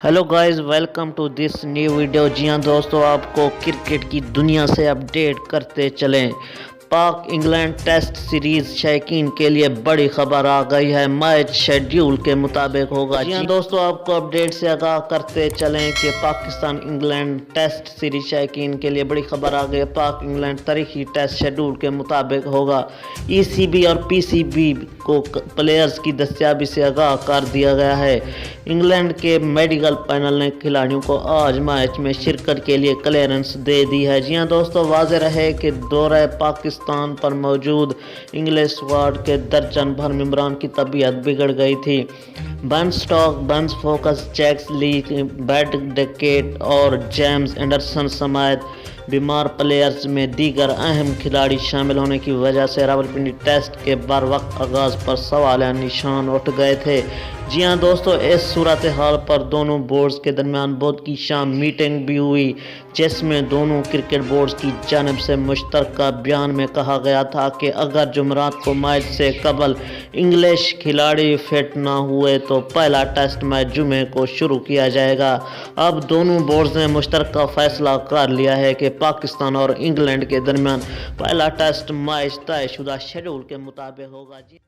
Hello guys, welcome to this new video. जी हाँ दोस्तों, आपको क्रिकेट की दुनिया से अपडेट करते चलें। पाक इंग्लैंड टेस्ट सीरीज शौकीन के लिए बड़ी खबर आ गई है। मैच शेड्यूल के मुताबिक होगा। जी हाँ दोस्तों, आपको अपडेट से आगाह करते चलें कि पाकिस्तान इंग्लैंड टेस्ट सीरीज शौकीन के लिए बड़ी खबर आ गई है। पाक इंग्लैंड तारीखी टेस्ट शेड्यूल के मुताबिक होगा। ईसीबी और पीसीबी को प्लेयर्स की दस्तयाबी से आगाह कर दिया गया है। इंग्लैंड के मेडिकल पैनल ने खिलाड़ियों को आज मैच में शिरकत के लिए क्लियरेंस दे दी है। जी हाँ दोस्तों, वाज़ेह रहे कि दौरे पाकिस्तान पर मौजूद इंग्लिश स्क्वाड के दर्जन भर मेंबरान की तबीयत बिगड़ गई थी। Ben Stokes, Ben Foakes, Jack Leach, Ben Duckett और जेम्स एंडरसन समेत बीमार प्लेयर्स में दीगर अहम खिलाड़ी शामिल होने की वजह से रावलपिंडी टेस्ट के बर वक्त आगाज़ पर सवाल निशान उठ गए थे। जी हाँ दोस्तों, इस सूरत हाल पर दोनों बोर्ड्स के दरमियान बुध की शाम मीटिंग भी हुई, जिसमें दोनों क्रिकेट बोर्ड्स की जानिब से मुश्तरका बयान में कहा गया था कि अगर जुमेरात को मैच से कबल इंग्लिश खिलाड़ी फिट ना हुए तो पहला टेस्ट मैच जुमे को शुरू किया जाएगा। अब दोनों बोर्ड्स ने मुश्तरका फैसला कर लिया है कि पाकिस्तान और इंग्लैंड के दरमियान पहला टेस्ट मैच तयशुदा शेड्यूल के मुताबिक होगा। जी